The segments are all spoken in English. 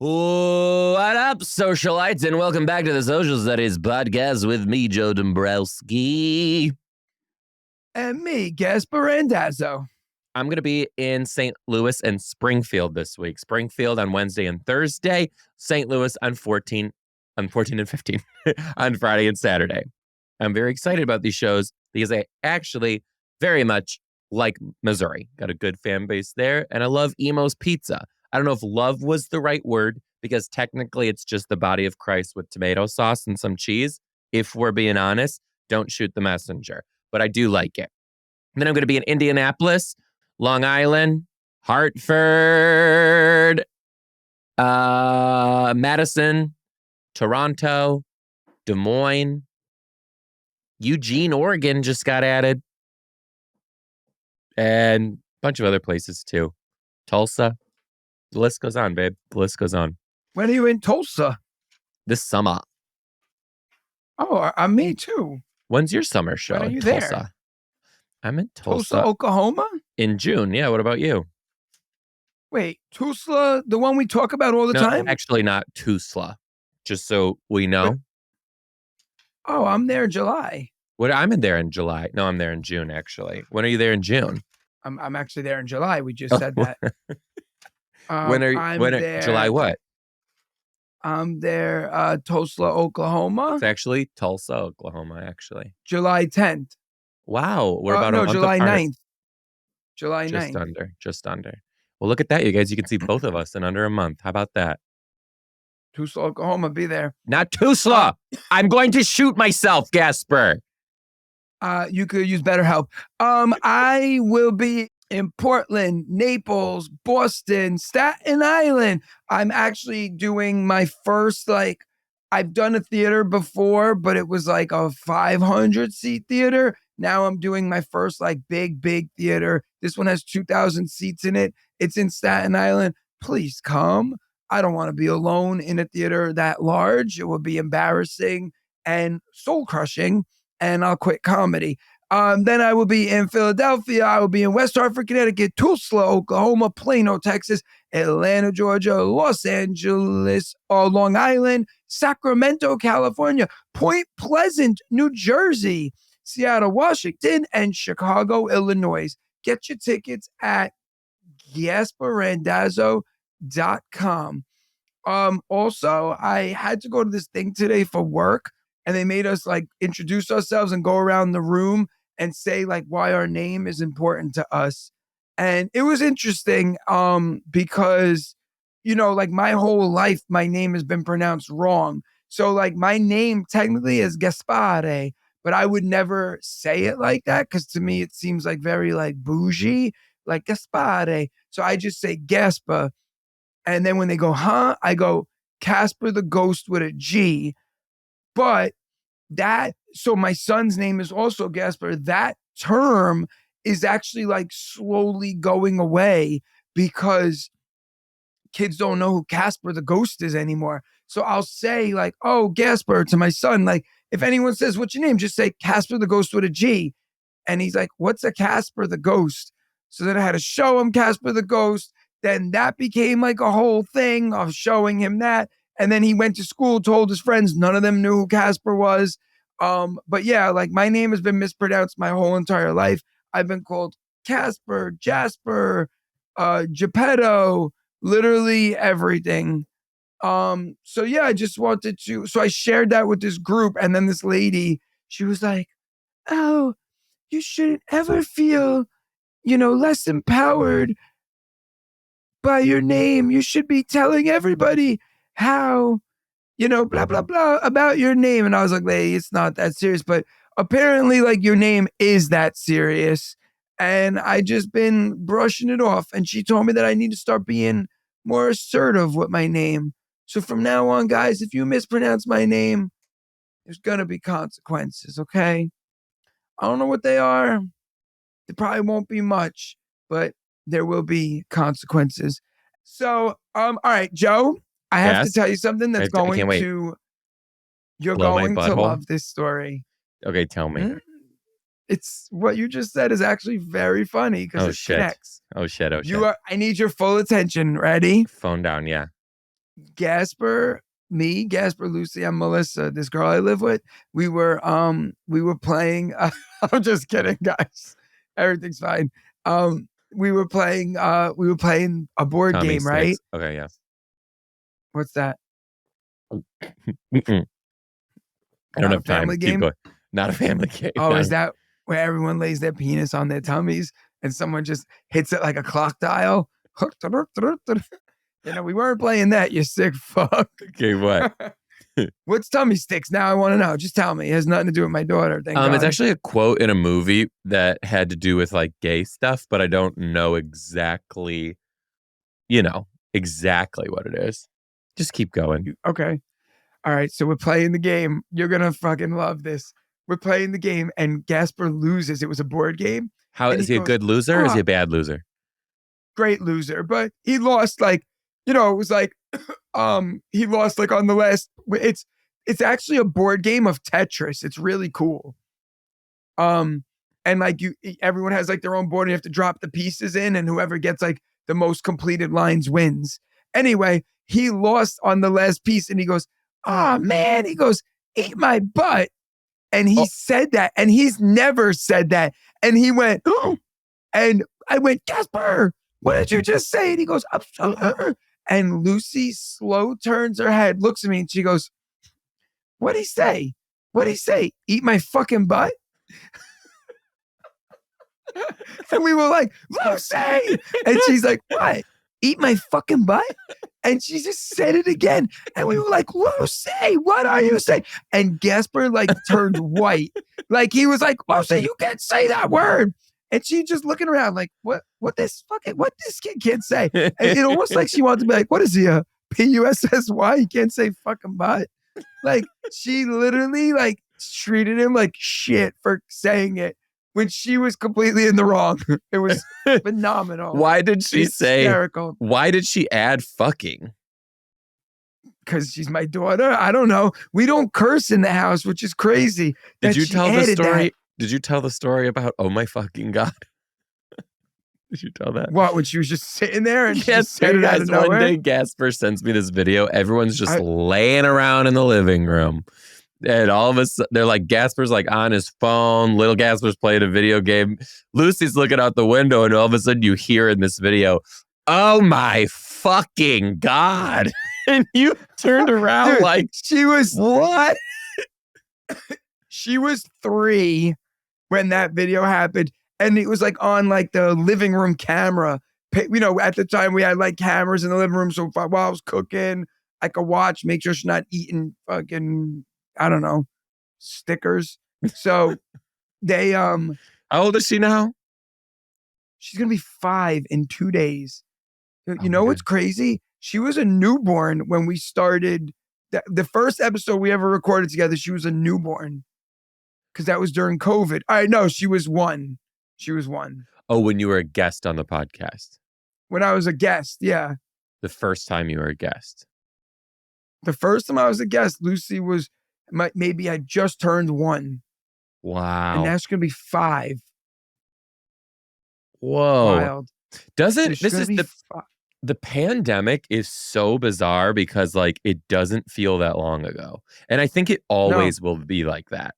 What up, socialites, and welcome back to the Social Studies Podcast with me, Joe Dombrowski. And me, Gaspare Randazzo. I'm going to be in St. Louis and Springfield this week. Springfield on Wednesday and Thursday, St. Louis on 14 and 15 on Friday and Saturday. I'm very excited about these shows because I actually very much like Missouri. Got a good fan base there, and I love Emo's Pizza. I don't know if love was the right word because technically it's just the body of Christ with tomato sauce and some cheese. If we're being honest, don't shoot the messenger. But I do like it. And then I'm going to be in Indianapolis, Long Island, Hartford, Madison, Toronto, Des Moines, Eugene, Oregon just got added, and a bunch of other places too. Tulsa. The list goes on, babe. The list goes on. When are you in Tulsa? This summer. Oh, me too. When's your summer show? When are you in Tulsa? there? I'm in Tulsa. Tulsa, Oklahoma? In June. Yeah, what about you? Wait, Tulsa, the one we talk about all the time? Actually not Tulsa. Just so we know. Oh, I'm there in July. I'm in there in July. No, I'm there in June, actually. When are you there in June? I'm actually there in July. We just said that. July what? I'm there, Tulsa, Oklahoma. It's actually Tulsa, Oklahoma, actually. July 10th. Wow. We're about a month July apart. 9th. July 9th. Just under. Well, look at that, you guys. You can see both of us in under a month. How about that? Tulsa, Oklahoma, be there. Not Tulsa. I'm going to shoot myself, Gaspare. You could use better help. I will be in Portland, Naples, Boston, Staten Island. I'm actually doing my first, I've done a theater before, but it was like a 500-seat theater. Now I'm doing my first, big theater. This one has 2,000 seats in it. It's in Staten Island. Please come. I don't want to be alone in a theater that large. It would be embarrassing and soul-crushing, and I'll quit comedy. Then I will be in Philadelphia. I will be in West Hartford, Connecticut, Tulsa, Oklahoma, Plano, Texas, Atlanta, Georgia, Los Angeles, Long Island, Sacramento, California, Point Pleasant, New Jersey, Seattle, Washington, and Chicago, Illinois. Get your tickets at GaspareRandazzo.com. Also, I had to go to this thing today for work, and they made us introduce ourselves and go around the room and say why our name is important to us. And it was interesting because, my whole life, my name has been pronounced wrong. So my name technically is Gaspare, but I would never say it like that because to me it seems very bougie, like Gaspare. So I just say Gaspa. And then when they go, huh? I go Casper the Ghost with a G. But so my son's name is also Gaspar. That term is actually slowly going away because kids don't know who Casper the Ghost is anymore. So I'll say oh, Gaspar to my son. If anyone says, what's your name? Just say Casper the Ghost with a G. And he's like, what's a Casper the Ghost? So then I had to show him Casper the Ghost. Then that became a whole thing of showing him that. And then he went to school, told his friends, none of them knew who Casper was. But yeah, my name has been mispronounced my whole entire life. I've been called Casper, Jasper, Geppetto, literally everything. So yeah, I just wanted to, so I shared that with this group. And then this lady, she was like, oh, you shouldn't ever feel, less empowered by your name. You should be telling everybody how, blah, blah, blah about your name. And I was like, hey, it's not that serious. But apparently, your name is that serious. And I just been brushing it off. And she told me that I need to start being more assertive with my name. So from now on, guys, if you mispronounce my name, there's going to be consequences, okay? I don't know what they are. There probably won't be much, but there will be consequences. So, all right, Joe, I have to tell you something that's you're going to love this story. Okay, tell me. It's what you just said is actually very funny because connects. Oh shit. I need your full attention. Ready? Phone down, yeah. Gaspar, me, Gaspar, Lucy, and Melissa, this girl I live with, we were playing. I'm just kidding, guys. Everything's fine. We were playing a board Tommy game, right? sticks. Okay, yeah. What's that? Mm-mm. I don't Not a have time. family Keep game? going. Not a family game. Oh, is that where everyone lays their penis on their tummies and someone just hits it like a clock dial? We weren't playing that, you sick fuck. Okay, what? What's tummy sticks? Now I want to know. Just tell me. It has nothing to do with my daughter. Thank God. It's actually a quote in a movie that had to do with like gay stuff, but I don't know exactly, exactly what it is. Just keep going. Okay. All right. So we're playing the game. You're going to fucking love this. We're playing the game and Gaspar loses. It was a board game. How and is he a goes, good loser or is he a bad loser? Great loser. But he lost like, it was like, he lost like on the last, it's actually a board game of Tetris. It's really cool. And like everyone has like their own board and you have to drop the pieces in and whoever gets like the most completed lines wins. Anyway, he lost on the last piece and he goes, "Oh man," he goes, "Eat my butt." And he said that and he's never said that. And he went, "Oh," and I went, "Gaspar, what did you just say?" And he goes, and Lucy slow turns her head, looks at me and she goes, "What'd he say? What'd he say? Eat my fucking butt?" And we were like, "Lucy!" And she's like, "What? Eat my fucking butt?" And she just said it again. And we were like, "Lucy, what are you saying?" And Gaspar like turned white. Like he was like, "Lucy, you can't say that word." And she just looking around like, what this kid can't say? And it almost like she wanted to be like, "What is he, a PUSSY? He can't say fucking butt." Like she literally like treated him like shit for saying it when she was completely in the wrong. It was phenomenal. Why did she hysterical. Why did she add fucking? Because she's my daughter. I don't know. We don't curse in the house, which is crazy. Did you tell the story? Did you tell the story about, oh my fucking God? Did you tell that? What, when she was just sitting there and yes, she said it out of nowhere? One day Gaspar sends me this video. Everyone's just laying around in the living room. And all of us, they're like, Gaspar's like on his phone. Little Gaspar's playing a video game. Lucy's looking out the window, and all of a sudden you hear in this video, "Oh my fucking God." And you turned around. Dude, like, she was, what? She was 3 when that video happened. And it was like on like the living room camera. At the time we had like cameras in the living room. So while I was cooking, I could watch, make sure she's not eating fucking, I don't know, stickers. So they How old is she now? She's gonna be 5 in 2 days. You know what's crazy? She was a newborn when we started the first episode we ever recorded together. She was a newborn because that was during COVID. No, she was 1. She was 1. Oh, when you were a guest on the podcast. When I was a guest, yeah. The first time you were a guest. The first time I was a guest, Lucy was maybe I just turned 1. Wow. And now she's gonna be 5. Whoa. Wild. Doesn't this is the pandemic is so bizarre because like it doesn't feel that long ago. And I think it always will be like that.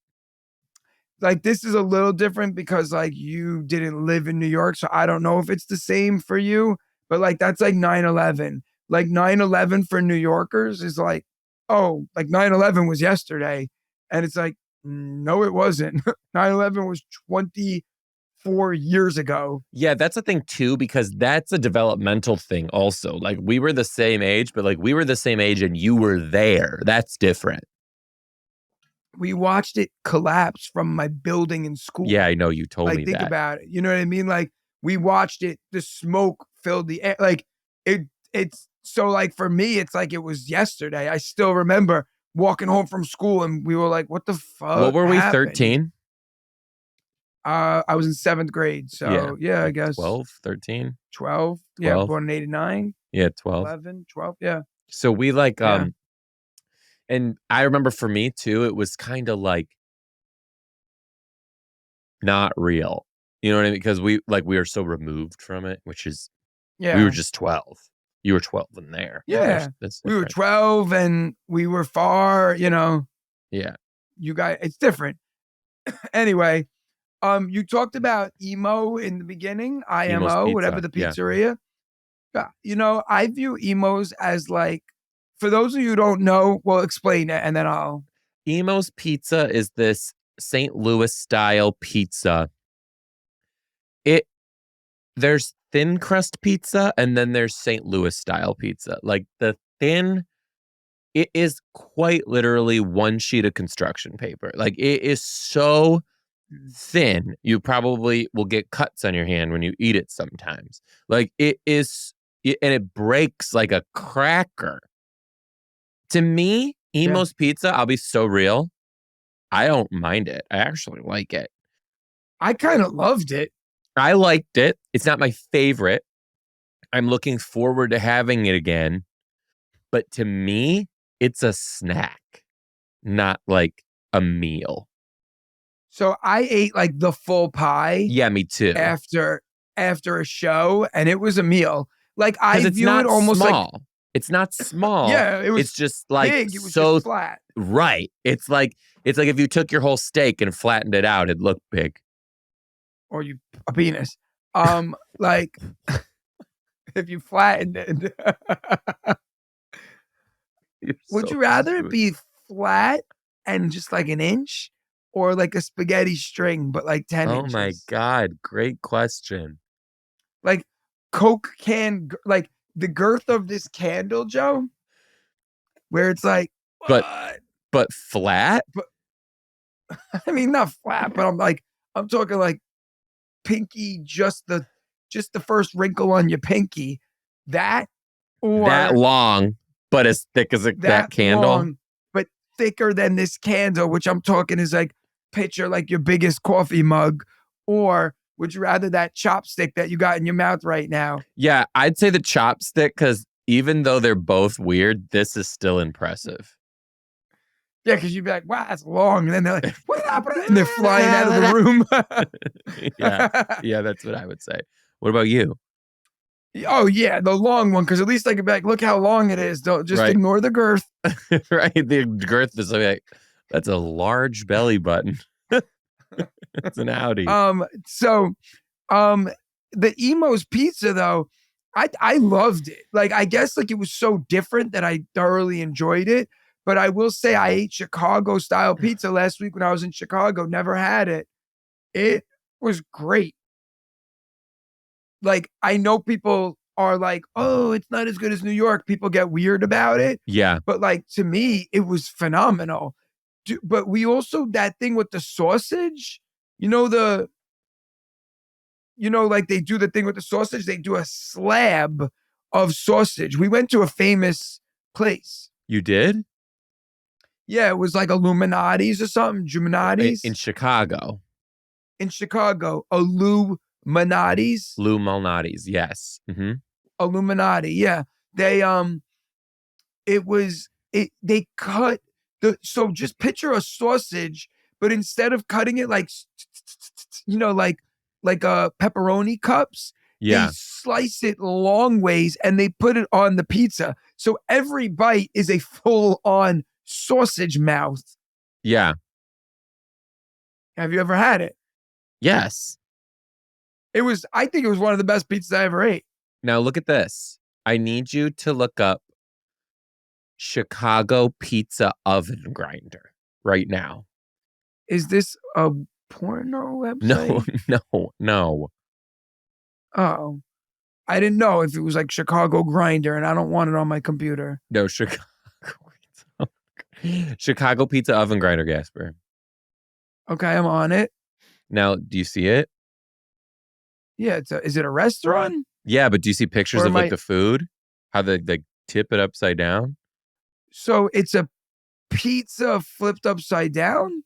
Like this is a little different because like you didn't live in New York. So I don't know if it's the same for you, but like that's like 9/11. Like 9/11 for New Yorkers is like, oh, like 9/11 was yesterday. And it's like, no, it wasn't. 9/11 was 24 years ago. Yeah, that's a thing too, because that's a developmental thing also. Like we were the same age, but like we were the same age and you were there. That's different. We watched it collapse from my building in school. Yeah, I know. You told me that. Think about it. You know what I mean? Like we watched it, the smoke filled the air. Like it's so like for me, it's like it was yesterday. I still remember walking home from school and we were like, what the fuck? What were we, 13? I was in 7th grade. So yeah, I guess 12, 13. 12. Yeah, born in 89. Yeah, 12. 11, 12. Yeah. So we like and I remember for me too, it was kind of like not real. You know what I mean? Because we were so removed from it, which is we were just 12. You were 12 in there. Yeah. That's We were different. 12 and we were far, Yeah. you guys, it's different. Anyway, you talked about emo in the beginning, Emo's IMO, whatever Pizza. the Yeah. pizzeria. I view emos as like, for those of you who don't know, well, explain it and then I'll. Emo's Pizza is this St. Louis style pizza. There's thin crust pizza and then there's St. Louis style pizza. Like the thin, it is quite literally one sheet of construction paper. Like it is so thin, you probably will get cuts on your hand when you eat it sometimes. Like and it breaks like a cracker. To me, Yeah. Emo's Pizza, I'll be so real, I don't mind it. I actually like it. I kind of loved it. I liked it. It's not my favorite. I'm looking forward to having it again. But to me, it's a snack, not like a meal. So I ate like the full pie Yeah, me too. after a show, and it was a meal. Like I Because it's view not it almost small. like, It's not small. yeah, it was It's just like big. It was so just flat. right. It's like if you took your whole steak and flattened it out, it'd look big. Or a penis. Like if you flattened it. Would you rather it be flat and just like an inch, or like a spaghetti string but like 10 Oh inches? my God. Great question. Like Coke can, like the girth of this candle, Joe, where it's like, But flat? But I mean, not flat, but I'm talking like pinky, just the first wrinkle on your pinky. That Long, but as thick as that candle. long, but thicker than this candle, which I'm talking is like picture like your biggest coffee mug, or would you rather that chopstick that you got in your mouth right now? Yeah, I'd say the chopstick because even though they're both weird, this is still impressive. Yeah, because you'd be like, wow, that's long. And then they're like, what happened? And they're flying out of the room. Yeah, that's what I would say. What about you? Oh, yeah, the long one, because at least I could be like, look how long it is. Don't just ignore the girth. Right? The girth is like, that's a large belly button. It's an Audi. So, the Emo's Pizza, though, I loved it. Like, I guess like it was so different that I thoroughly enjoyed it. But I will say I ate Chicago style pizza last week when I was in Chicago. Never had it. It was great. Like, I know people are like, oh, it's not as good as New York. People get weird about it. Yeah. But like, to me, it was phenomenal. But we also, that thing with the sausage, like they do the thing with the sausage, they do a slab of sausage. We went to a famous place. You did? Yeah, it was like Illuminati's or something. Juminati's. In Chicago. In Chicago. Illuminati's. Lou Malnati's, yes. Mm-hmm. Illuminati, yeah. They they cut so just picture a sausage, but instead of cutting it like pepperoni cups, yeah, they slice it long ways and they put it on the pizza. So every bite is a full on sausage mouth. Yeah. Have you ever had it? Yes. I think it was one of the best pizzas I ever ate. Now look at this. I need you to look up Chicago Pizza Oven Grinder right now. Is this a porno website? No. Oh, I didn't know if it was like Chicago Grinder, and I don't want it on my computer. No, Chicago Pizza Oven Grinder, Gaspare. Okay, I'm on it. Now, do you see it? Yeah, is it a restaurant? Yeah, but do you see pictures of like the food? How they tip it upside down? So it's a pizza flipped upside down?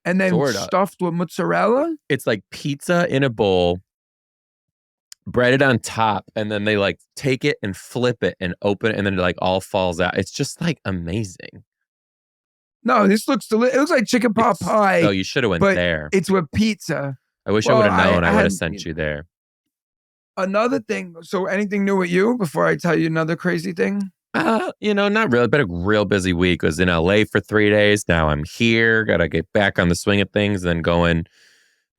And then stuffed with mozzarella? It's like pizza in a bowl, breaded on top, and then they like take it and flip it and open it, and then it like all falls out. It's just like amazing. No, this looks delicious. It looks like chicken pot pie. Oh, you should have went there. It's with pizza. I wish I would have known. I would have sent you there. Another thing. So, anything new with you before I tell you another crazy thing? Not really. Been a real busy week. Was in LA for 3 days. Now I'm here. Gotta get back on the swing of things, then going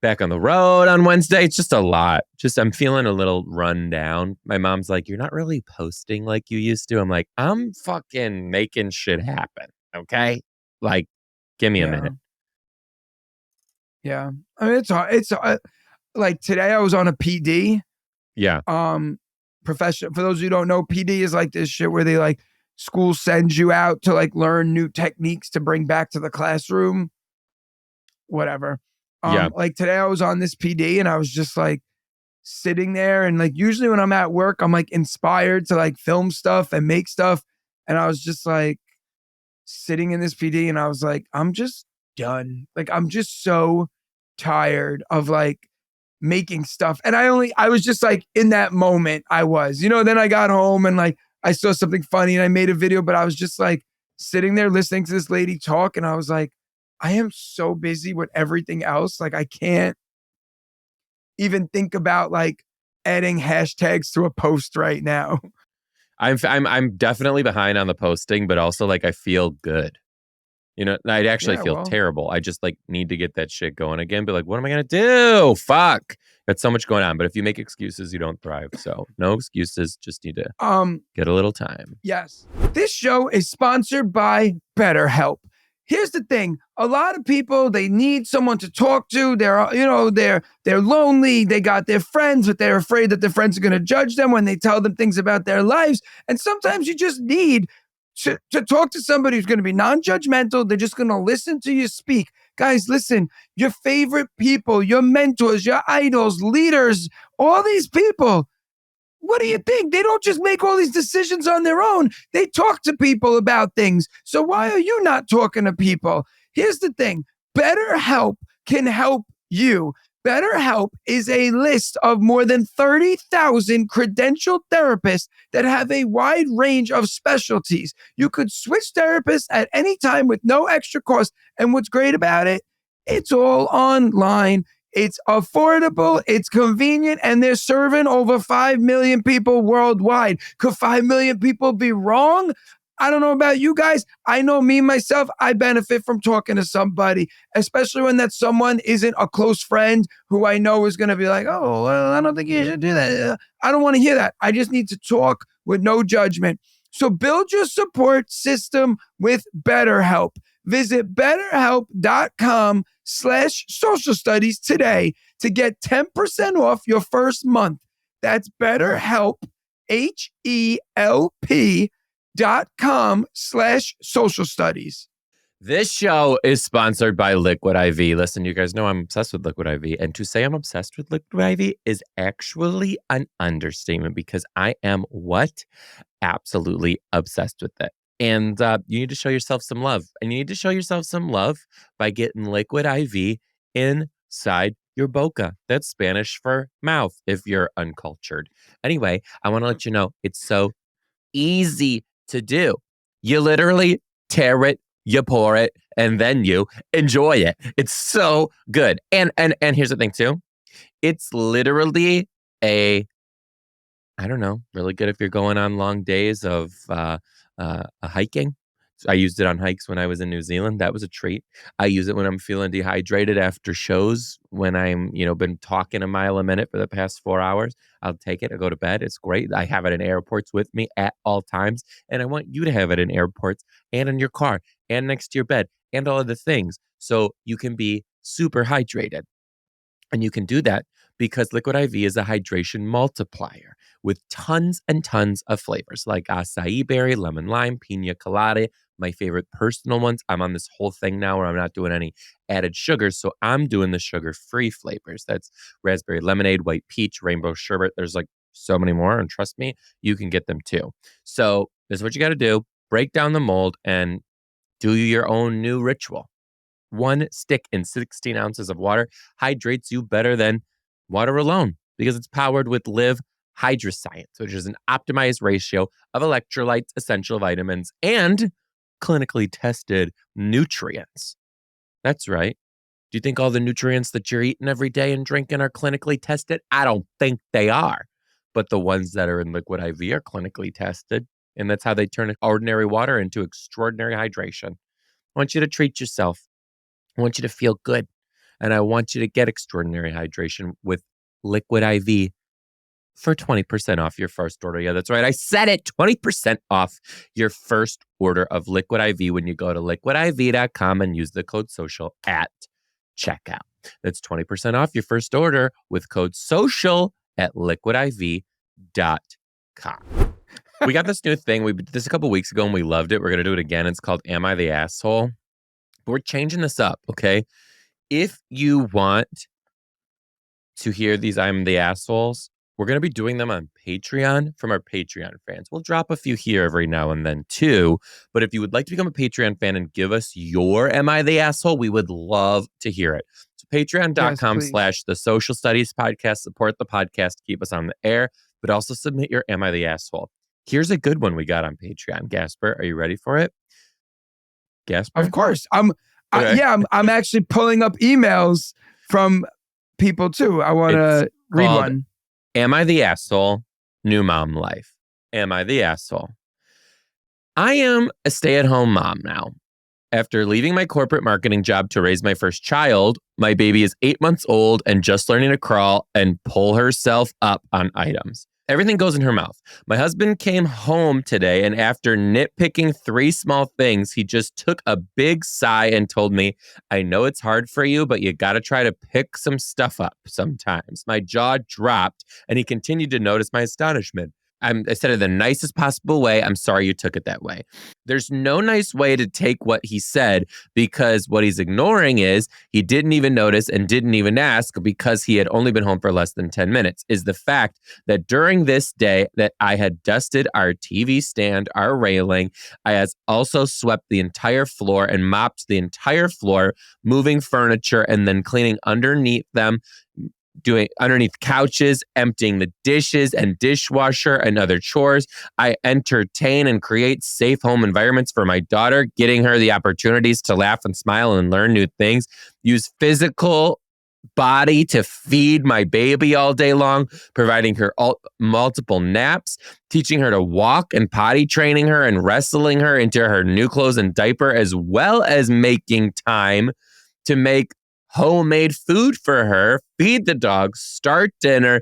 back on the road on Wednesday. It's just a lot. Just I'm feeling a little run down. My mom's like, "You're not really posting like you used to." I'm like, "I'm fucking making shit happen." Okay? Like, give me a Yeah. minute. Yeah. I mean, it's hard. Like today I was on a PD. Yeah. Profession. For those who don't know, PD is like this shit where they like school sends you out to like learn new techniques to bring back to the classroom. Whatever. Yeah. Like today I was on this PD and I was just like sitting there and like usually when I'm at work, I'm like inspired to like film stuff and make stuff. And I was just like sitting in this PD and I was like, I'm just done. Like I'm just so tired of like making stuff. And I was just like in that moment I was, then I got home and like I saw something funny and I made a video, but I was just like sitting there listening to this lady talk and I was like, I am so busy with everything else. Like I can't even think about like adding hashtags to a post right now. I'm definitely behind on the posting, but also like I feel good. I'd actually Yeah, feel well, terrible. I just like need to get that shit going again. But like, what am I gonna do? Fuck. Got so much going on. But if you make excuses, you don't thrive. So no excuses. Just need to um, get a little time. yes. This show is sponsored by BetterHelp. Here's the thing. A lot of people, they need someone to talk to. They're lonely. They got their friends, but they're afraid that their friends are going to judge them when they tell them things about their lives. And sometimes you just need to talk to somebody who's going to be non-judgmental. They're just going to listen to you speak. Guys, listen, your favorite people, your mentors, your idols, leaders, all these people, what do you think? They don't just make all these decisions on their own. They talk to people about things. So why are you not talking to people? Here's the thing. BetterHelp can help you. BetterHelp is a list of more than 30,000 credentialed therapists that have a wide range of specialties. You could switch therapists at any time with no extra cost. And what's great about it, it's all online. It's affordable, it's convenient, and they're serving over 5 million people worldwide. Could 5 million people be wrong? I don't know about you guys. I know me, myself, I benefit from talking to somebody, especially when that someone isn't a close friend who I know is going to be like, oh, well, I don't think you should do that. I don't want to hear that. I just need to talk with no judgment. So build your support system with BetterHelp. Visit betterhelp.com/social studies today to get 10% off your first month. That's BetterHelp, HELP.com/social studies. This show is sponsored by Liquid IV. Listen, you guys know I'm obsessed with Liquid IV. And to say I'm obsessed with Liquid IV is actually an understatement because I am what? Absolutely obsessed with it. And you need to show yourself some love. And you need to show yourself some love by getting Liquid IV inside your boca. That's Spanish for mouth if you're uncultured. Anyway, I want to let you know it's so easy to do. You literally tear it, you pour it, and then you enjoy it. It's so good. And here's the thing too. It's literally a I don't know, really good if you're going on long days of hiking. So I used it on hikes when I was in New Zealand. That was a treat. I use it when I'm feeling dehydrated after shows, when I'm, been talking a mile a minute for the past 4 hours. I'll take it. I go to bed. It's great. I have it in airports with me at all times. And I want you to have it in airports and in your car and next to your bed and all of the things. So you can be super hydrated. And you can do that because Liquid IV is a hydration multiplier with tons and tons of flavors like acai berry, lemon lime, pina colada. My favorite personal ones. I'm on this whole thing now where I'm not doing any added sugars. So I'm doing the sugar free flavors. That's raspberry lemonade, white peach, rainbow sherbet. There's like so many more. And trust me, you can get them too. So this is what you got to do: break down the mold and do your own new ritual. One stick in 16 ounces of water hydrates you better than water alone because it's powered with Live Hydroscience, which is an optimized ratio of electrolytes, essential vitamins, and clinically tested nutrients. That's right. Do you think all the nutrients that you're eating every day and drinking are clinically tested? I don't think they are. but the ones that are in liquid IV are clinically tested. And that's how they turn ordinary water into extraordinary hydration. I want you to treat yourself. I want you to feel good. And I want you to get extraordinary hydration with liquid IV for 20% off your first order. Yeah, that's right. I said it. 20% off your first order of Liquid IV when you go to liquidiv.com and use the code social at checkout. That's 20% off your first order with code social at liquidiv.com. We got this new thing. We did this a couple weeks ago and we loved it. We're going to do it again. It's called Am I the Asshole? But we're changing this up, okay? If you want to hear these I'm the Assholes, we're going to be doing them on Patreon from our Patreon fans. We'll drop a few here every now and then too. But if you would like to become a Patreon fan and give us your Am I the Asshole, we would love to hear it. So patreon.com/the social studies podcast. Support the podcast. Keep us on the air, but also submit your Am I the Asshole. Here's a good one we got on Patreon. Gaspar, are you ready for it? Gaspar? Of course. I'm actually pulling up emails from people too. I want to read one. Am I the Asshole? New mom life. Am I the asshole? I am a stay-at-home mom now. After leaving my corporate marketing job to raise my first child, my baby is 8 months old and just learning to crawl and pull herself up on items. Everything goes in her mouth. My husband came home today, and after nitpicking 3 small things, he just took a big sigh and told me, I know it's hard for you, but you got to try to pick some stuff up sometimes. My jaw dropped, and he continued to notice my astonishment. I said it the nicest possible way. I'm sorry you took it that way. There's no nice way to take what he said, because what he's ignoring is he didn't even notice and didn't even ask, because he had only been home for less than 10 minutes, is the fact that during this day that I had dusted our TV stand, our railing. I has also swept the entire floor and mopped the entire floor, moving furniture and then cleaning underneath them, doing underneath couches, emptying the dishes and dishwasher and other chores. I entertain and create safe home environments for my daughter, getting her the opportunities to laugh and smile and learn new things. Use physical body to feed my baby all day long, providing her multiple naps, teaching her to walk and potty training her and wrestling her into her new clothes and diaper, as well as making time to make homemade food for her, feed the dog, start dinner.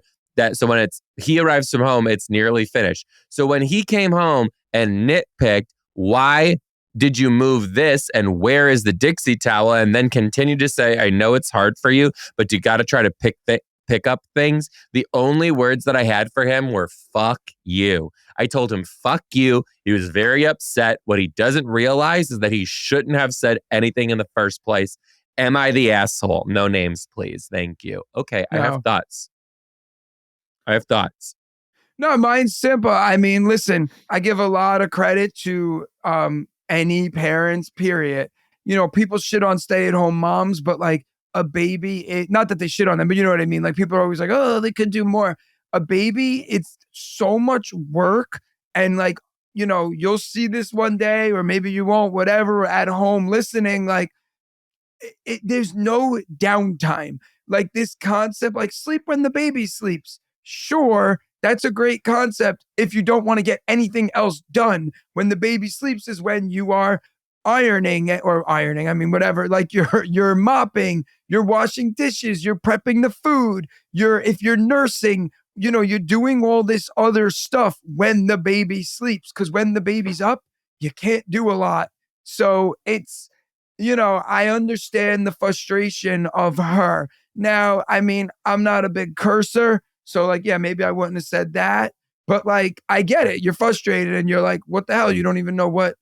So when he arrives from home, it's nearly finished. So when he came home and nitpicked, why did you move this and where is the Dixie towel? And then continue to say, I know it's hard for you, but you got to try to pick up things. The only words that I had for him were fuck you. I told him, fuck you. He was very upset. What he doesn't realize is that he shouldn't have said anything in the first place. Am I the asshole? No names, please. Thank you. Okay, no. I have thoughts. No, mine's simple. I mean, listen, I give a lot of credit to any parents, period. You know, people shit on stay-at-home moms, but like a baby, not that they shit on them, but you know what I mean? Like people are always like, oh, they could do more. A baby, it's so much work. And like, you know, you'll see this one day or maybe you won't, whatever, at home listening, like, there's no downtime. Like this concept, like sleep when the baby sleeps. Sure, that's a great concept if you don't want to get anything else done. When the baby sleeps is when you are ironing, I mean, whatever, like you're mopping, you're washing dishes, you're prepping the food, if you're nursing, you know, you're doing all this other stuff when the baby sleeps, because when the baby's up, you can't do a lot. So it's, you know, I understand the frustration of her. Now, I mean, I'm not a big cursor, so like, yeah, maybe I wouldn't have said that, but like, I get it. You're frustrated and you're like, what the hell? You don't even know what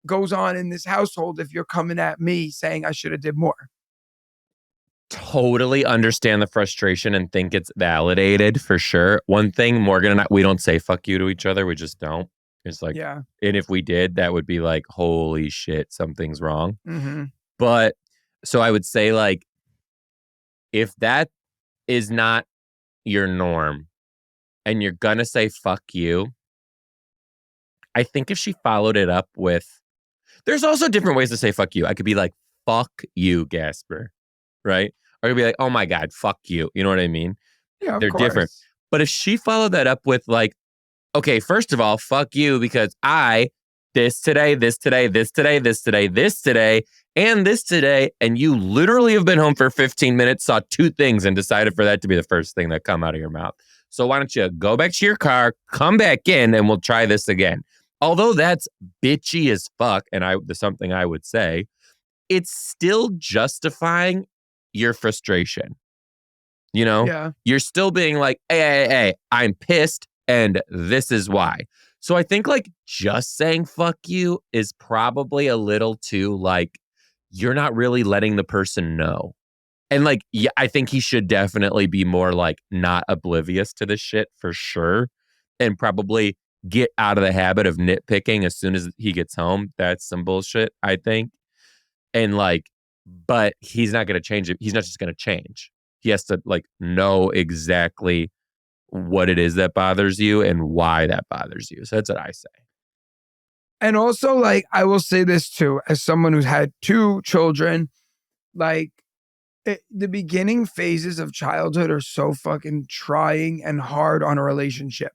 goes on in this household if you're coming at me saying I should have did more. Totally understand the frustration and think it's validated for sure. One thing, Morgan and I, we don't say fuck you to each other. We just don't. It's like, yeah. And if we did, that would be like, holy shit, something's wrong. Mm-hmm. But so I would say, like, if that is not your norm and you're going to say fuck you, I think if she followed it up with, there's also different ways to say fuck you. I could be like, fuck you, Gaspar. Right? Or I could be like, oh my God, fuck you. You know what I mean? Yeah, they're different. But if she followed that up with like, okay, first of all, fuck you because I this today, this today, this today, this today, this today, and this today, and you literally have been home for 15 minutes, saw two things, and decided for that to be the first thing that come out of your mouth. So why don't you go back to your car, come back in, and we'll try this again. Although that's bitchy as fuck, and there's something I would say, it's still justifying your frustration. You know, Yeah. you're still being like, hey, I'm pissed, and this is why. So I think like just saying fuck you is probably a little too like, you're not really letting the person know. And like, yeah, I think he should definitely be more like not oblivious to this shit for sure. And probably get out of the habit of nitpicking as soon as he gets home. That's some bullshit, I think. And like, but he's not going to change it. He's not just going to change. He has to like know exactly what it is that bothers you and why that bothers you. So that's what I say. And also, like, I will say this too, as someone who's had two children, like, the beginning phases of childhood are so fucking trying and hard on a relationship.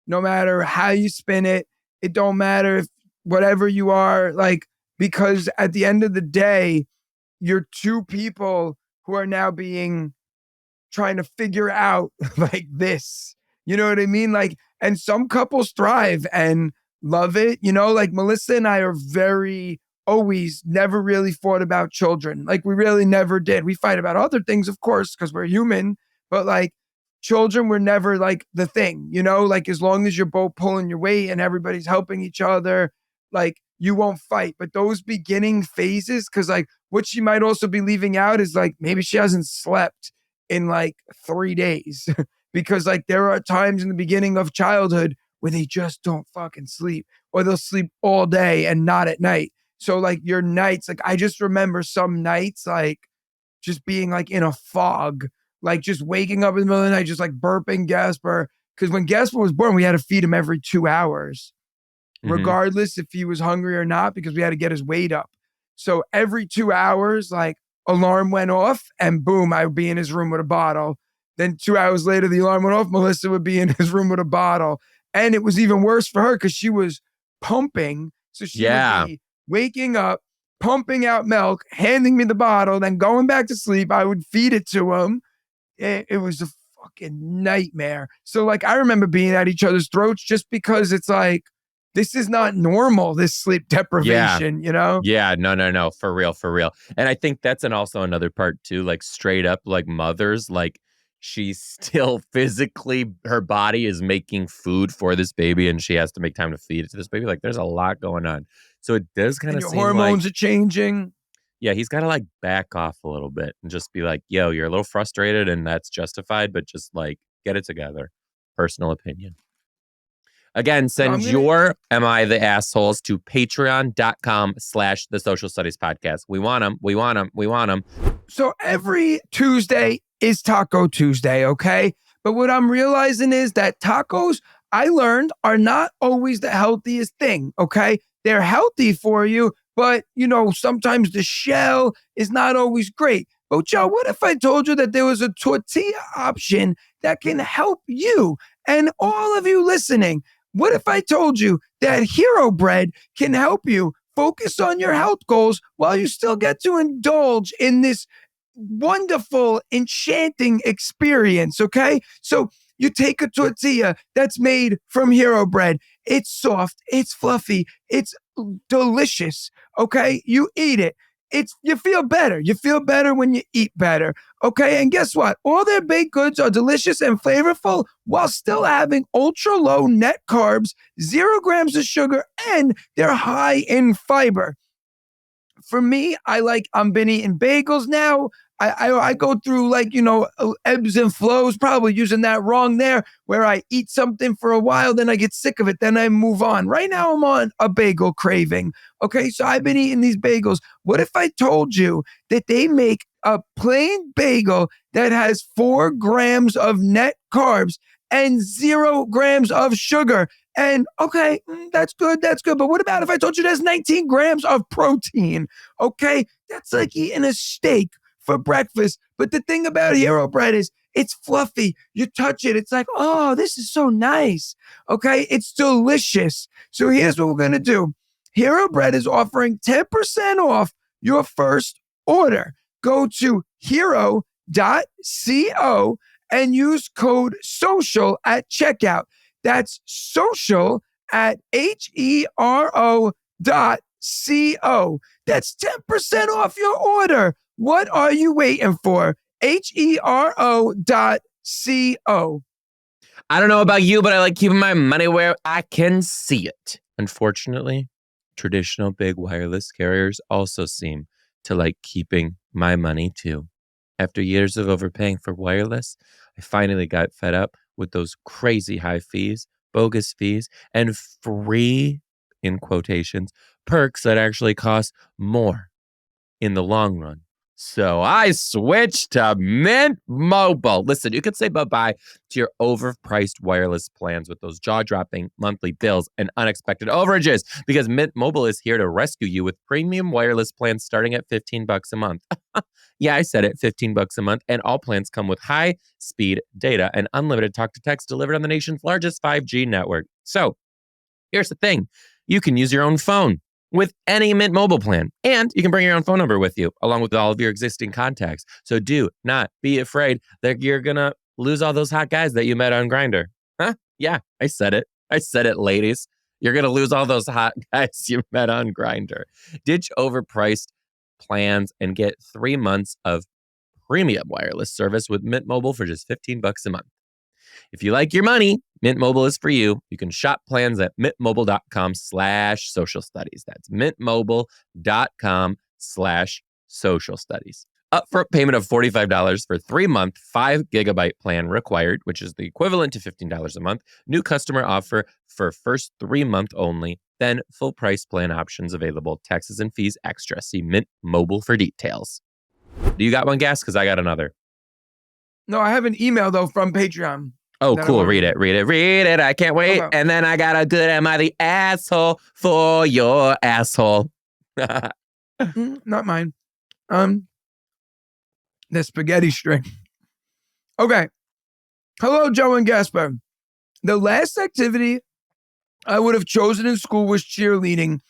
No matter how you spin it, it don't matter if whatever you are, like, because at the end of the day, you're two people who are now trying to figure out like this. You know what I mean? Like, and some couples thrive and love it. You know, like Melissa and I are always never really fought about children. Like we really never did. We fight about other things, of course, because we're human, but like children were never like the thing, you know, like as long as you're both pulling your weight and everybody's helping each other, like you won't fight. But those beginning phases, because like what she might also be leaving out is like maybe she hasn't slept in like 3 days because like there are times in the beginning of childhood where they just don't fucking sleep or they'll sleep all day and not at night. So like your nights, like I just remember some nights like just being like in a fog, like just waking up in the middle of the night, just like burping Gaspar. Because when Gaspar was born, we had to feed him every 2 hours, regardless if he was hungry or not, because we had to get his weight up. So every 2 hours, like alarm went off and boom, I would be in his room with a bottle. Then 2 hours later, the alarm went off. Melissa would be in his room with a bottle. And it was even worse for her because she was pumping. So she would be waking up, pumping out milk, handing me the bottle, then going back to sleep. I would feed it to him. It was a fucking nightmare. So like, I remember being at each other's throats just because it's like, this is not normal, this sleep deprivation, you know? Yeah, no, for real. And I think that's also another part too, like straight up like mothers, like she's still physically, her body is making food for this baby and she has to make time to feed it to this baby. Like there's a lot going on. So it does kind of seem like hormones are changing. Yeah, he's got to like back off a little bit and just be like, yo, you're a little frustrated and that's justified, but just like get it together. Personal opinion. Again, send your Am I the Assholes to patreon.com/the Social Studies Podcast. We want them. So every Tuesday is Taco Tuesday, okay? But what I'm realizing is that tacos, I learned, are not always the healthiest thing, okay? They're healthy for you, but, you know, sometimes the shell is not always great. But, Joe, what if I told you that there was a tortilla option that can help you and all of you listening? What if I told you that Hero Bread can help you focus on your health goals while you still get to indulge in this wonderful, enchanting experience, okay? So you take a tortilla that's made from Hero Bread. It's soft, it's fluffy, it's delicious, okay? You eat it. You feel better. You feel better when you eat better. Okay. And guess what? All their baked goods are delicious and flavorful while still having ultra low net carbs, 0 grams of sugar, and they're high in fiber. For me, I'm been eating bagels now. I go through like, you know, ebbs and flows, probably using that wrong there, where I eat something for a while, then I get sick of it, then I move on. Right now I'm on a bagel craving. Okay, so I've been eating these bagels. What if I told you that they make a plain bagel that has 4 grams of net carbs and 0 grams of sugar? And okay, that's good. But what about if I told you there's 19 grams of protein? Okay, that's like eating a steak for breakfast. But the thing about Hero Bread is It's fluffy. You touch it. It's like, oh, this is so nice. Okay. It's delicious. So here's what we're going to do. Hero Bread is offering 10% off your first order. Go to hero.co and use code SOCIAL at checkout. That's social at hero.co. That's 10% off your order. What are you waiting for? hero.co. I don't know about you, but I like keeping my money where I can see it. Unfortunately, traditional big wireless carriers also seem to like keeping my money too. After years of overpaying for wireless, I finally got fed up with those crazy high fees, bogus fees, and free, in quotations, perks that actually cost more in the long run. So I switched to Mint Mobile. Listen, you could say bye-bye to your overpriced wireless plans with those jaw-dropping monthly bills and unexpected overages because Mint Mobile is here to rescue you with premium wireless plans starting at $15 a month. Yeah, I said it, $15 a month, and all plans come with high-speed data and unlimited talk-to-text delivered on the nation's largest 5G network. So here's the thing. You can use your own phone with any Mint Mobile plan. And you can bring your own phone number with you, along with all of your existing contacts. So do not be afraid that you're going to lose all those hot guys that you met on Grindr. Huh? Yeah, I said it. I said it, ladies. You're going to lose all those hot guys you met on Grindr. Ditch overpriced plans and get 3 months of premium wireless service with Mint Mobile for just $15 a month. If you like your money, Mint Mobile is for you. You can shop plans at mintmobile.com/social studies. That's mintmobile.com/social studies. Upfront payment of $45 for 3-month, 5-gigabyte plan required, which is the equivalent to $15 a month. New customer offer for first 3-month only. Then full price plan options available. Taxes and fees extra. See Mint Mobile for details. Do you got one, Gas? Because I got another. No, I have an email, though, from Patreon. Oh, cool. Read it. I can't wait. Okay. And then I got a good am I the asshole for your asshole. Not mine. The spaghetti string. Okay. Hello, Joe and Gaspare. The last activity I would have chosen in school was cheerleading,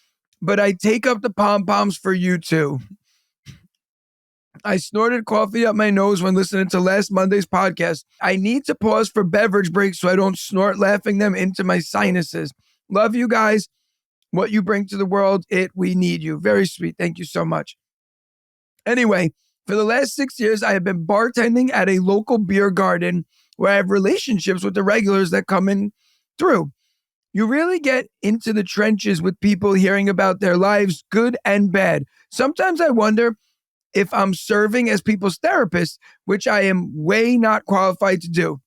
but I take up the pom-poms for you too. I snorted coffee up my nose when listening to last Monday's podcast. I need to pause for beverage breaks so I don't snort laughing them into my sinuses. Love you guys. What you bring to the world, we need you. Very sweet. Thank you so much. Anyway, for the last 6 years, I have been bartending at a local beer garden where I have relationships with the regulars that come in through. You really get into the trenches with people hearing about their lives, good and bad. Sometimes I wonder if I'm serving as people's therapist, which I am way not qualified to do.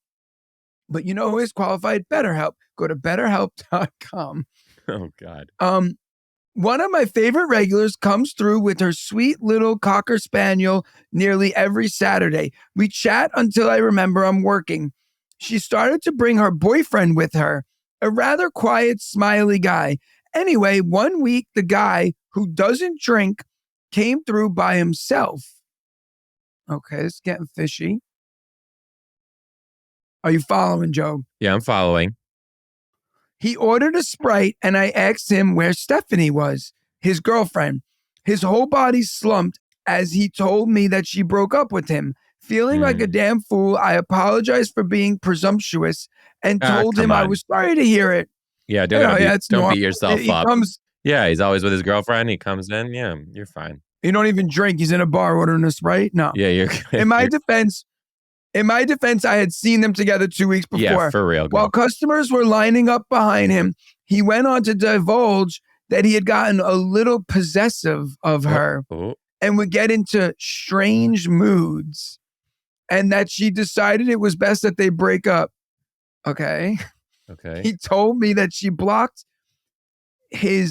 But you know who is qualified? BetterHelp. Go to betterhelp.com. Oh, God. One of my favorite regulars comes through with her sweet little Cocker Spaniel nearly every Saturday. We chat until I remember I'm working. She started to bring her boyfriend with her, a rather quiet, smiley guy. Anyway, one week, the guy who doesn't drink came through by himself. Okay, it's getting fishy. Are you following, Joe? Yeah, I'm following. He ordered a Sprite, and I asked him where Stephanie was, his girlfriend. His whole body slumped as he told me that she broke up with him. Feeling like a damn fool, I apologized for being presumptuous and told him I was sorry to hear it. Yeah, don't beat yourself up. Yeah, he's always with his girlfriend. He comes in. Yeah, you're fine. You don't even drink. He's in a bar ordering a Sprite. No. Yeah, you're. In my defense, I had seen them together 2 weeks before. Yeah, for real. While customers were lining up behind him, he went on to divulge that he had gotten a little possessive of her and would get into strange moods, and that she decided it was best that they break up. Okay. He told me that she blocked he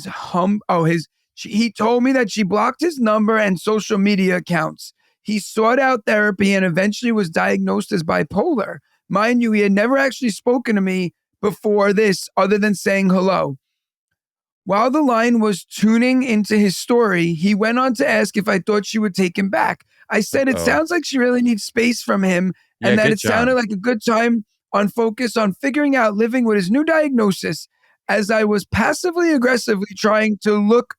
told me that she blocked his number and social media accounts. He sought out therapy and eventually was diagnosed as bipolar. Mind you, he had never actually spoken to me before this other than saying hello. While the line was tuning into his story, he went on to ask if I thought she would take him back. I said, it sounds like she really needs space from him Yeah, and that good it sounded job. like a good time on focus on figuring out living with his new diagnosis as I was passively aggressively trying to look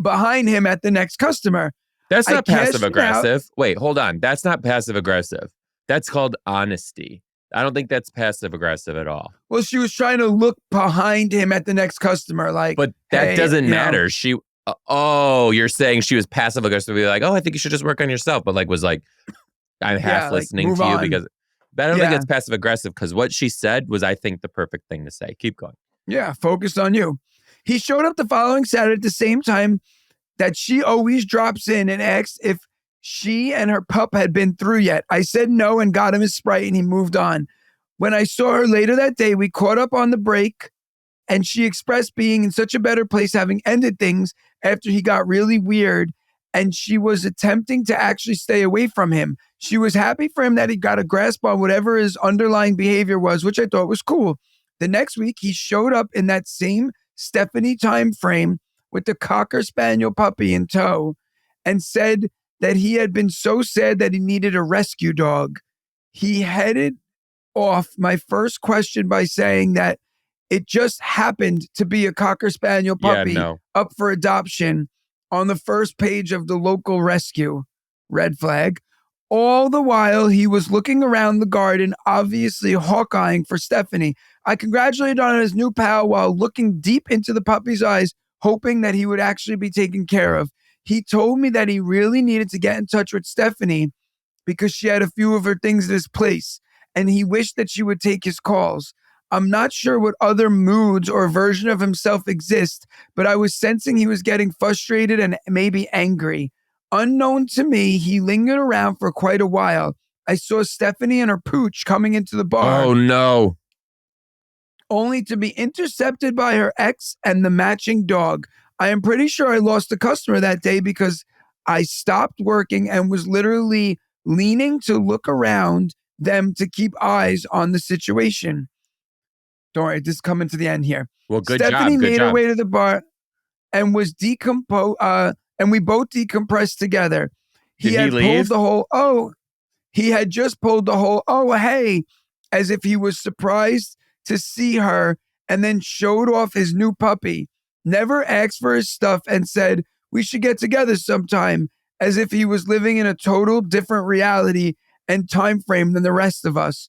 behind him at the next customer. That's I not passive cashed it out. aggressive. Wait, hold on. That's not passive aggressive. That's called honesty. I don't think that's passive aggressive at all. Well, she was trying to look behind him at the next customer, like, But that hey, doesn't matter. Oh, you're saying she was passive aggressively like, oh, I think you should just work on yourself, but like was like, I'm half yeah, like listening move to you on. because, but I don't think Yeah, it's passive aggressive because what she said was, I think, the perfect thing to say. Keep going. yeah, focused on you. He showed up the following Saturday at the same time that she always drops in and asks if she and her pup had been through yet. I said no and got him his Sprite and he moved on. When I saw her later that day, we caught up on the break and she expressed being in such a better place having ended things after he got really weird and she was attempting to actually stay away from him. She was happy for him that he got a grasp on whatever his underlying behavior was, which I thought was cool. The next week, he showed up in that same Stephanie time frame with the Cocker Spaniel puppy in tow and said that he had been so sad that he needed a rescue dog. He headed off my first question by saying that it just happened to be a Cocker Spaniel Yeah, puppy no. up for adoption on the first page of the local rescue. Red flag. All the while, he was looking around the garden, obviously hawk-eyeing for Stephanie. I congratulated on his new pal while looking deep into the puppy's eyes, hoping that he would actually be taken care of. He told me that he really needed to get in touch with Stephanie because she had a few of her things in his place, and he wished that she would take his calls. I'm not sure what other moods or version of himself exist, but I was sensing he was getting frustrated and maybe angry. Unknown to me, he lingered around for quite a while. I saw Stephanie and her pooch coming into the bar, Oh, no. only to be intercepted by her ex and the matching dog. I am pretty sure I lost a customer that day because I stopped working and was literally leaning to look around them to keep eyes on the situation. Don't worry, this is coming to the end here. Well, good Stephanie job. Good made her job. way to the bar and was decomposed, and we both decompressed together. Did he leave? He had just pulled the whole, oh, hey, as if he was surprised to see her and then showed off his new puppy. Never asked for his stuff and said, we should get together sometime, as if he was living in a total different reality and time frame than the rest of us.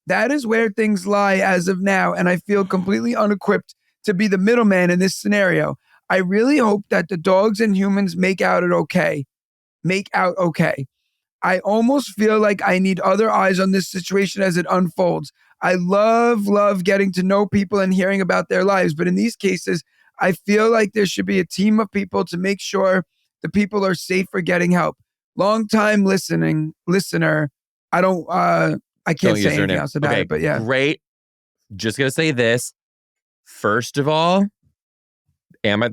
That is where things lie as of now, and I feel completely unequipped to be the middleman in this scenario. I really hope that the dogs and humans make out okay. I almost feel like I need other eyes on this situation as it unfolds. I love getting to know people and hearing about their lives, but in these cases, I feel like there should be a team of people to make sure the people are safe for getting help. Long time listener. I can't Don't say use their anything name. else about Okay, it, but yeah. great. Just going to say this. First of all, am I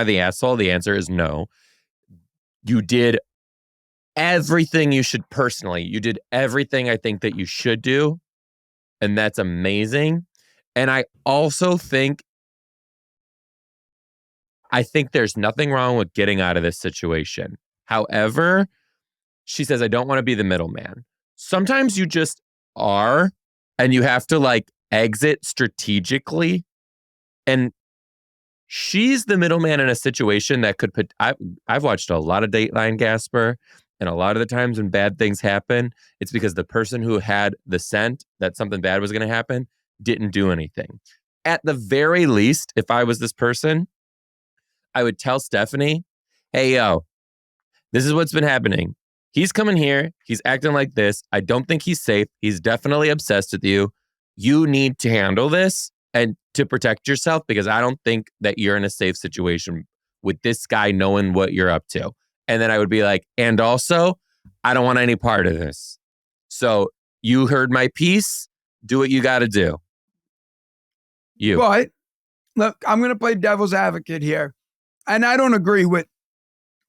the asshole? The answer is no. You did everything you should personally. You did everything I think that you should do. And that's amazing. And I also think there's nothing wrong with getting out of this situation. However, she says, I don't want to be the middleman. Sometimes you just are, and you have to like exit strategically. And she's the middleman in a situation that could put. I've watched a lot of Dateline, Gaspar, and a lot of the times when bad things happen, it's because the person who had the scent that something bad was going to happen didn't do anything. At the very least, if I was this person, I would tell Stephanie, hey, yo, this is what's been happening. He's coming here. He's acting like this. I don't think he's safe. He's definitely obsessed with you. You need to handle this and to protect yourself because I don't think that you're in a safe situation with this guy knowing what you're up to. And then I would be like, and also, I don't want any part of this. So you heard my piece. Do what you got to do. But look, I'm going to play devil's advocate here. And I don't agree with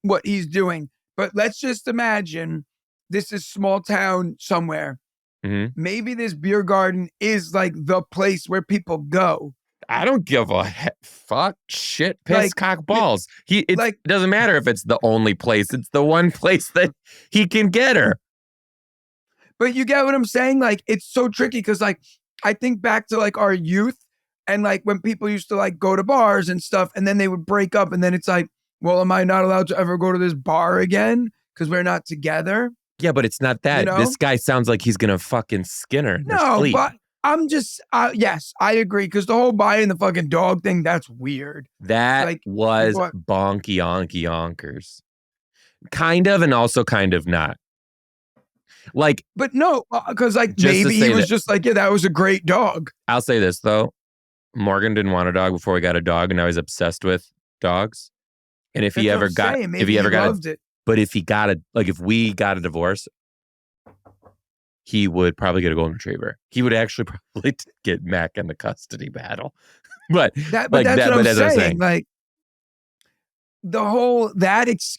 what he's doing. But let's just imagine this is small town somewhere. Mhm. Maybe this beer garden is like the place where people go. I don't give a fuck, shit, piss, cock, balls. It doesn't matter if it's the only place. It's the one place that he can get her. But you get what I'm saying? Like, it's so tricky because, like, I think back to like our youth and like when people used to like go to bars and stuff, and then they would break up, and then it's like, well, am I not allowed to ever go to this bar again because we're not together? Yeah, but it's not You that. know? This guy sounds like he's gonna fucking skin her in her No, sleep. but I'm just, yes, I agree because the whole buying the fucking dog thing, that's weird. That Like, was people are- bonky yonky yonkers. Kind of and also kind of not. Like, but no, because like Just to maybe say he was that- just like, yeah, that was a great dog. I'll say this though. Morgan didn't want a dog before we got a dog, and now he's obsessed with dogs. And if That's he what ever I'm got, saying. if Maybe he ever got, loved it. but if he got a, like, if we got a divorce, he would probably get a golden retriever. He would actually probably get Mac in the custody battle. but But like that's that, what but I'm as I was saying. saying, Like the whole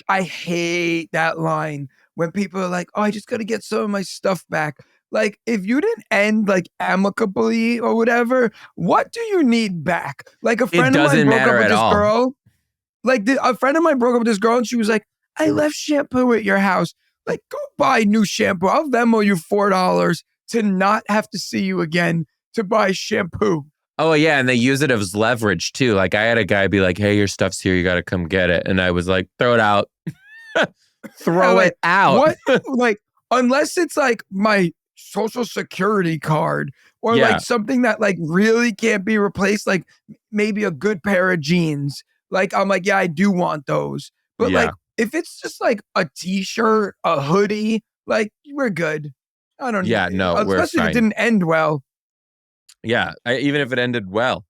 I hate that line when people are like, "Oh, I just got to get some of my stuff back." Like, if you didn't end like amicably or whatever, what do you need back? Like a friend of mine doesn't broke up matter with at this all. girl. Like a friend of mine broke up with this girl, and she was like, "I left shampoo at your house. Like, go buy new shampoo. I'll Venmo you $4 to not have to see you again to buy shampoo." Oh yeah, and they use it as leverage too. Like I had a guy be like, "Hey, your stuff's here. You got to come get it." And I was like, "Throw it out. Throw Yeah, it out." What? Like, unless it's like my social security card or Yeah. like something that like really can't be replaced, like maybe a good pair of jeans. Like, I'm like, yeah, I do want those. But Yeah. like, if it's just like a t-shirt, a hoodie, like we're good. I don't Yeah, no, we're especially if fine. it didn't end well. Yeah, even if it ended well.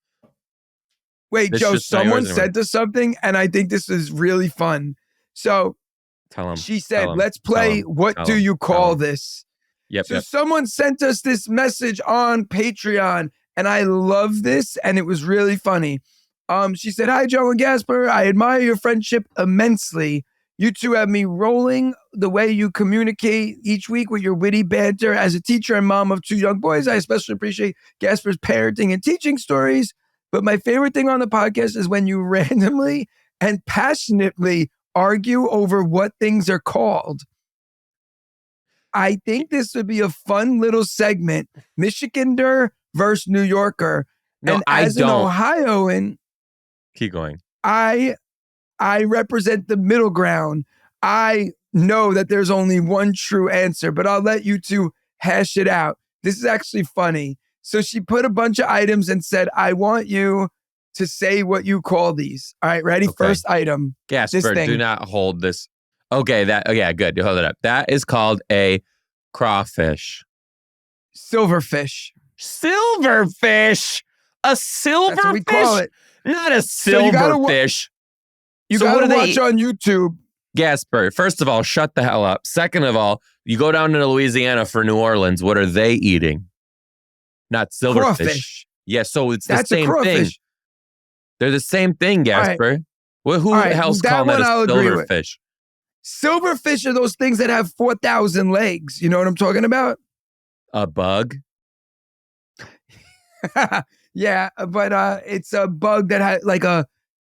Wait, This Joe, just not yours someone anymore. sent us something, and I think this is really fun. So Tell him. she said, Tell him, let's tell play him, What tell Do him, You tell Call him. This? Yep. So someone sent us this message on Patreon, and I love this, and it was really funny. She said, "Hi, Joe and Gaspar. I admire your friendship immensely. You two have me rolling the way you communicate each week with your witty banter. As a teacher and mom of two young boys, I especially appreciate Gaspar's parenting and teaching stories. But my favorite thing on the podcast is when you randomly and passionately argue over what things are called. I think this would be a fun little segment, Michigander versus New Yorker. No, and I as don't. an Ohioan, Keep going. I represent the middle ground. I know that there's only one true answer, but I'll let you two hash it out. This is actually funny. So she put a bunch of items and said, I want you to say what you call these. All right, ready? Okay. First item. Gaspar, do not hold this. Okay, yeah, good. Hold it up. That is called a crawfish. Silverfish. Silverfish? A silverfish? That's what we call it. Not a So you gotta silverfish. You So what gotta do they watch eat? on YouTube. Gaspar, first of all, shut the hell up. Second of all, you go down to Louisiana for New Orleans. What are they eating? Not silverfish. Crawfish. Yeah, so it's That's the a same thing. crawfish. They're the same thing, Gaspar. Well, who All right, else that calling that one a I'll agree with. silverfish? Silverfish are those things that have 4,000 legs. You know what I'm talking about? A bug? Yeah, but it's a bug that had like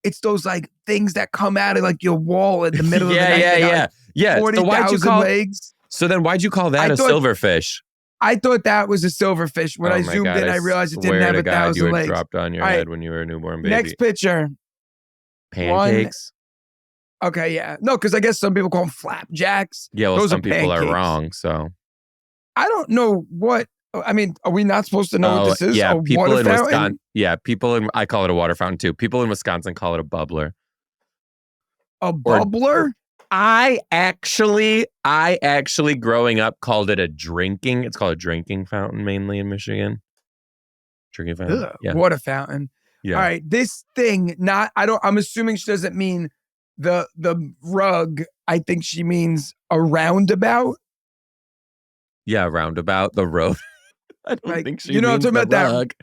it's those like things that come out of like your wall in the middle of the night. Yeah. So why'd you 40,000 call? legs. So then why'd you call that I a thought- silverfish? I thought that was a silverfish. When Oh I my zoomed God, in, I realized it swear didn't have to God, you 1,000 had legs. dropped on your All right, head when you were a newborn baby. Next picture. Pancakes? Okay, yeah. No, because I guess some people call them flapjacks. Yeah, well, Those some are people are pancakes. wrong, so. I don't know what. I mean, are we not supposed to know what this is? Yeah, A people water in fountain? Wisconsin. Yeah, I call it a water fountain too. People in Wisconsin call it a bubbler. A bubbler? I actually growing up called it it's called a drinking fountain mainly in Michigan. Drinking fountain. Ugh, Yeah. water fountain. Yeah. All right, this thing. I'm assuming she doesn't mean the rug. I think she means a roundabout. Yeah, roundabout the road. I don't Like, think she you know what means I'm talking the about, that- rug.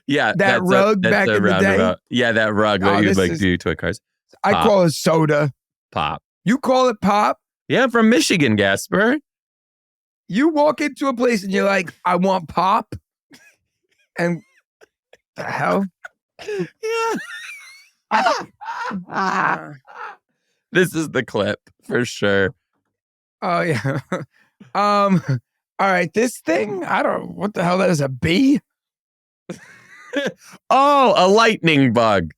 Yeah, that rug that's back a in the day? roundabout. Yeah, that rug that Oh, you this like is- do toy cars. I Pop. call it soda. Pop. You call it pop. Yeah, I'm from Michigan, Gaspar. You walk into a place and you're like, I want pop. And the hell? Yeah. This is the clip for sure. Oh yeah. All All right, this thing, I don't know what the hell that is, a bee? Oh, a lightning bug.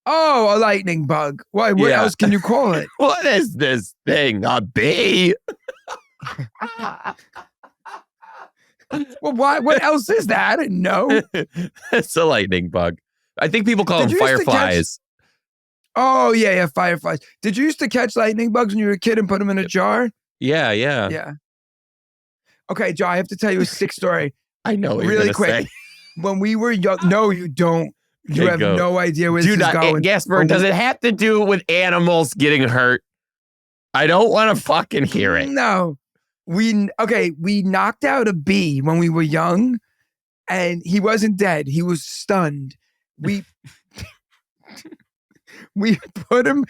Oh, a lightning bug. Why? What Yeah. else can you call it? What is this thing? A bee? Well, why? What else is that? I didn't know. It's a lightning bug. I think people call Did them you used to catch- fireflies. Oh, yeah, fireflies. Did you used to catch lightning bugs when you were a kid and put them in a jar? Yeah. Yeah. Okay, Joe, I have to tell you a sick story. I know what really you're quick. gonna say. When we were young, no, you don't. You Okay, have go. no idea where this is going. Gaspar, does it have to do with animals getting hurt? I don't want to fucking hear it. No. We knocked out a bee when we were young, and he wasn't dead. He was stunned. We put him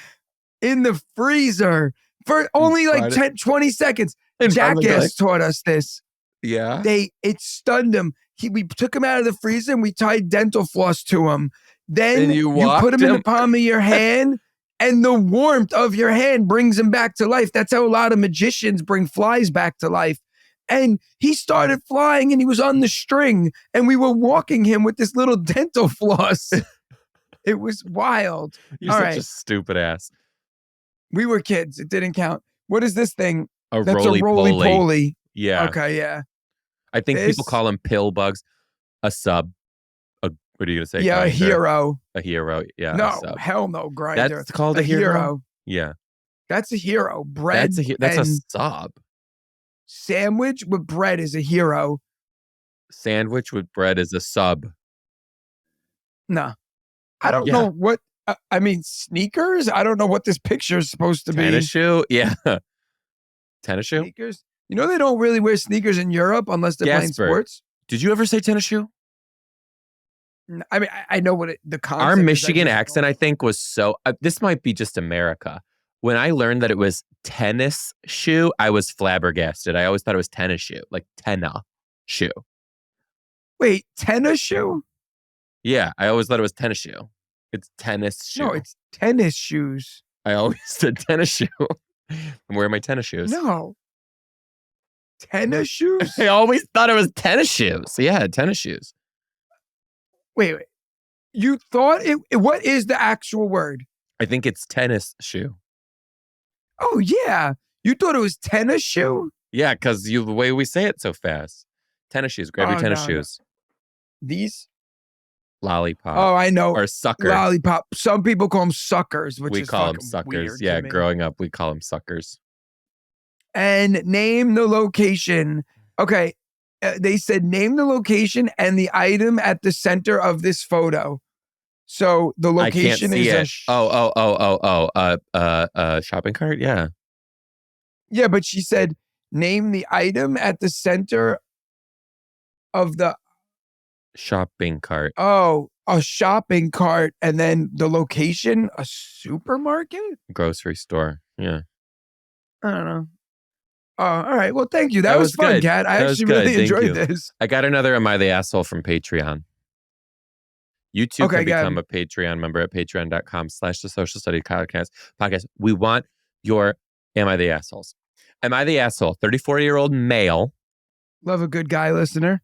in the freezer for only like 10, 20 seconds. Jackass taught us this. Yeah. It stunned him. We took him out of the freezer and we tied dental floss to him. Then you put him in the palm of your hand, and the warmth of your hand brings him back to life. That's how a lot of magicians bring flies back to life. And he started flying and he was on the string, and we were walking him with this little dental floss. It was wild. You're such a stupid ass. We were kids. It didn't count. What is this thing? That's a roly-poly. Yeah. Okay, yeah. I think people call them pill bugs. A sub. What are you going to say? Yeah, Grinder? a hero. A hero. Yeah. No, hell no, Grinder. That's called a hero? Yeah. That's a hero. Bread. That's a sub. Sandwich with bread is a hero. Sandwich with bread is a sub. No. I don't know what, I mean, sneakers? I don't know what this picture is supposed to be. Tennis shoe? Yeah. Tennis shoe? Sneakers? You know they don't really wear sneakers in Europe unless they're playing sports? Did you ever say tennis shoe? I mean, I know what the concept Our Michigan accent, I think, was so... this might be just America. When I learned that it was tennis shoe, I was flabbergasted. I always thought it was tennis shoe, like tenna shoe. Wait, tennis shoe? Yeah, I always thought it was tennis shoe. It's tennis shoe. No, it's tennis shoes. I always said tennis shoe. I'm wearing my tennis shoes. No. Tennis shoes? I always thought it was tennis shoes. Yeah, tennis shoes. Wait. You thought what is the actual word? I think it's tennis shoe. Oh, yeah. You thought it was tennis shoe? Yeah, because the way we say it so fast. Tennis shoes. Grab your tennis shoes. No. These? Lollipop. Oh, I know. Or sucker. Lollipop. Some people call them suckers, which we is call them fucking suckers. weird Yeah, to me. growing up, we call them suckers. And name the location. Okay. They said name the location and the item at the center of this photo. So the location is it. Shopping cart. Yeah. Yeah, but she said name the item at the center of the shopping cart. Oh, a shopping cart, and then the location, a supermarket, grocery store. Yeah. I don't know. Oh, all right. Well, thank you. That was fun, good. Kat. I actually really enjoyed this. I got another Am I the Asshole from Patreon. You too can become a Patreon member at patreon.com/the Social Study Podcast. We want your Am I the Assholes? Am I the asshole? 34-year-old male. Love a good guy listener.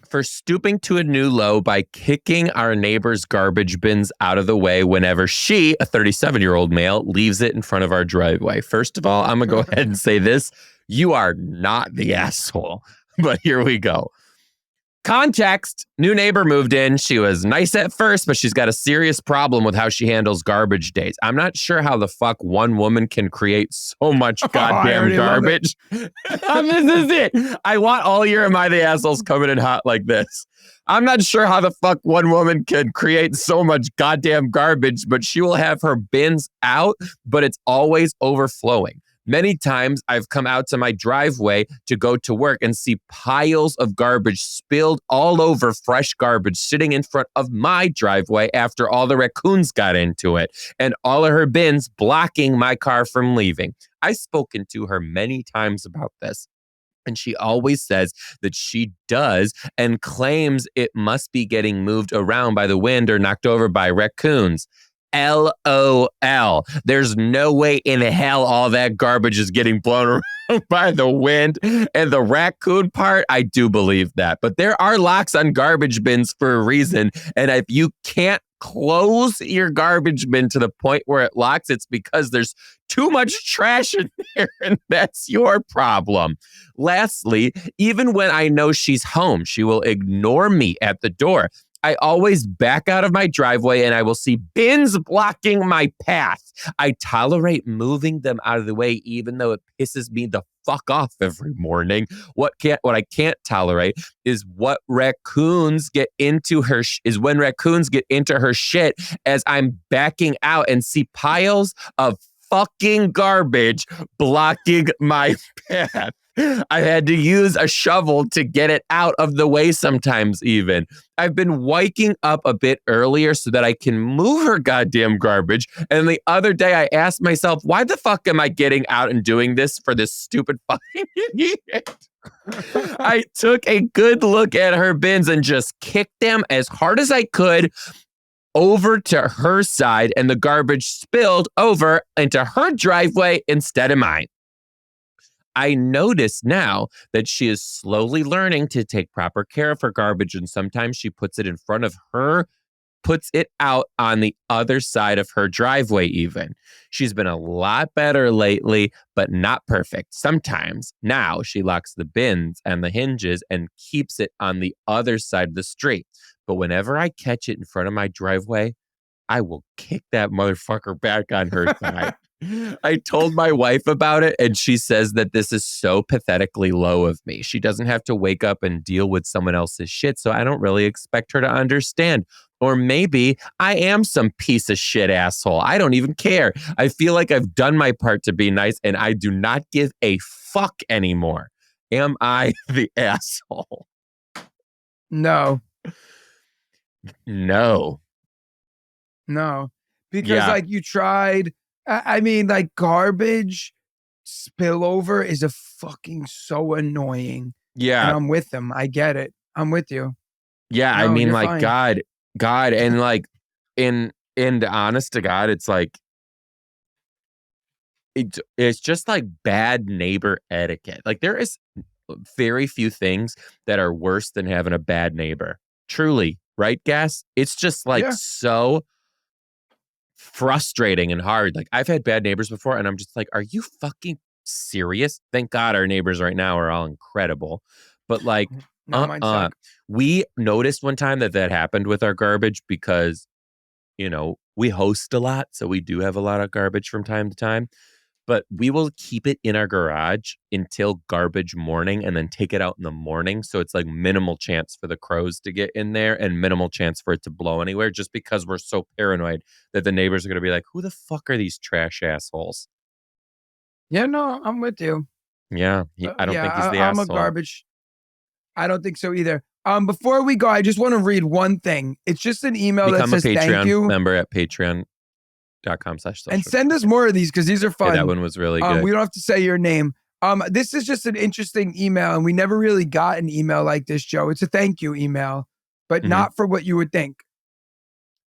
For stooping to a new low by kicking our neighbor's garbage bins out of the way whenever she, a 37-year-old male, leaves it in front of our driveway. First of all, I'm going to go ahead and say this. You are not the asshole. But here we go. Context. New neighbor moved in. She was nice at first, but she's got a serious problem with how she handles garbage days. I'm not sure how the fuck one woman can create so much goddamn garbage. This is it. I want all your Am I the Assholes coming in hot like this. I'm not sure how the fuck one woman can create so much goddamn garbage, but she will have her bins out, but it's always overflowing. Many times I've come out to my driveway to go to work and see piles of garbage spilled all over fresh garbage sitting in front of my driveway after all the raccoons got into it and all of her bins blocking my car from leaving. I've spoken to her many times about this. And she always says that she does and claims it must be getting moved around by the wind or knocked over by raccoons. LOL. There's no way in hell all that garbage is getting blown around by the wind. And the raccoon part, I do believe that. But there are locks on garbage bins for a reason. And if you can't close your garbage bin to the point where it locks, it's because there's too much trash in there, and that's your problem. Lastly, even when I know she's home, she will ignore me at the door. I always back out of my driveway and I will see bins blocking my path. I tolerate moving them out of the way, even though it pisses me the fuck off every morning. What I can't tolerate is when raccoons get into her shit as I'm backing out and see piles of fucking garbage blocking my path. I had to use a shovel to get it out of the way sometimes even. I've been waking up a bit earlier so that I can move her goddamn garbage. And the other day I asked myself, why the fuck am I getting out and doing this for this stupid fucking idiot? I took a good look at her bins and just kicked them as hard as I could over to her side, and the garbage spilled over into her driveway instead of mine. I notice now that she is slowly learning to take proper care of her garbage, and sometimes she puts it in front of her, puts it out on the other side of her driveway even. She's been a lot better lately, but not perfect. Sometimes now she locks the bins and the hinges and keeps it on the other side of the street. But whenever I catch it in front of my driveway, I will kick that motherfucker back on her side. I told my wife about it, and she says that this is so pathetically low of me. She doesn't have to wake up and deal with someone else's shit, so I don't really expect her to understand. Or maybe I am some piece of shit asshole. I don't even care. I feel like I've done my part to be nice, and I do not give a fuck anymore. Am I the asshole? No. No. Because like you tried. I mean, like garbage spillover is a fucking so annoying. Yeah. And I'm with them. I get it. I'm with you. Yeah. No, I mean, you're like fine. God. And like in honest to God, it's like, it's just like bad neighbor etiquette. Like there is very few things that are worse than having a bad neighbor. Truly, right, Gas? It's just like so frustrating and hard. Like I've had bad neighbors before, and I'm just like, are you fucking serious? Thank God our neighbors right now are all incredible. But like, No, mine suck. we noticed one time that happened with our garbage because, we host a lot. So we do have a lot of garbage from time to time. But we will keep it in our garage until garbage morning and then take it out in the morning. So it's like minimal chance for the crows to get in there and minimal chance for it to blow anywhere, just because we're so paranoid that the neighbors are going to be like, who the fuck are these trash assholes? Yeah, no, I'm with you. Yeah. I don't think he's the I'm a asshole. garbage. I don't think so either. Before we go, I just want to read one thing. It's just an email Become that says a Patreon thank you. member at patreon.com/social. And send us more of these because these are fun. Yeah, that one was really good. We don't have to say your name. This is just an interesting email, and we never really got an email like this, Joe. It's a thank you email, but not for what you would think.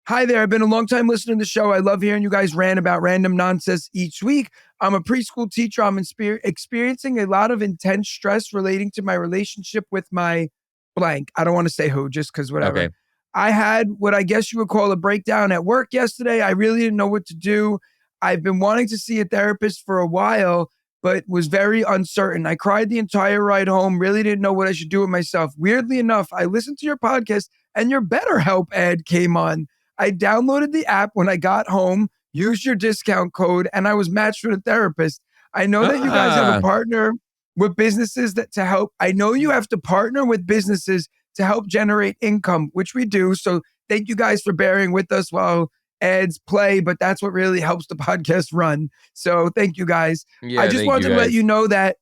Hi there. I've been a long time listener to the show. I love hearing you guys rant about random nonsense each week. I'm a preschool teacher. I'm experiencing a lot of intense stress relating to my relationship with my blank. I don't want to say who, just because whatever. Okay. I had what I guess you would call a breakdown at work yesterday. I really didn't know what to do. I've been wanting to see a therapist for a while, but was very uncertain. I cried the entire ride home, really didn't know what I should do with myself. Weirdly enough, I listened to your podcast and your BetterHelp ad came on. I downloaded the app when I got home, used your discount code, and I was matched with a therapist. I know that you guys have a partner with businesses to help. I know you have to partner with businesses to help generate income, which we do. So thank you guys for bearing with us while ads play, but that's what really helps the podcast run. So thank you guys. Yeah, I just wanted to let you know that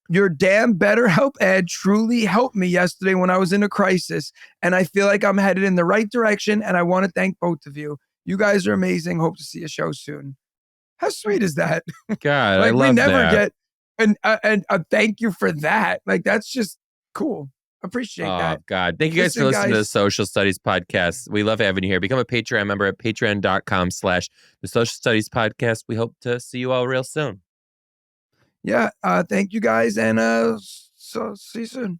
your damn BetterHelp ad truly helped me yesterday when I was in a crisis. And I feel like I'm headed in the right direction. And I want to thank both of you. You guys are amazing. Hope to see a show soon. How sweet is that? God, like I love we never that. get a thank you for that. Like that's just cool. Appreciate that. Oh, God. Thank you guys for listening to the Social Studies Podcast. We love having you here. Become a Patreon member at patreon.com/the Social Studies Podcast. We hope to see you all real soon. Yeah. Thank you guys, and so see you soon.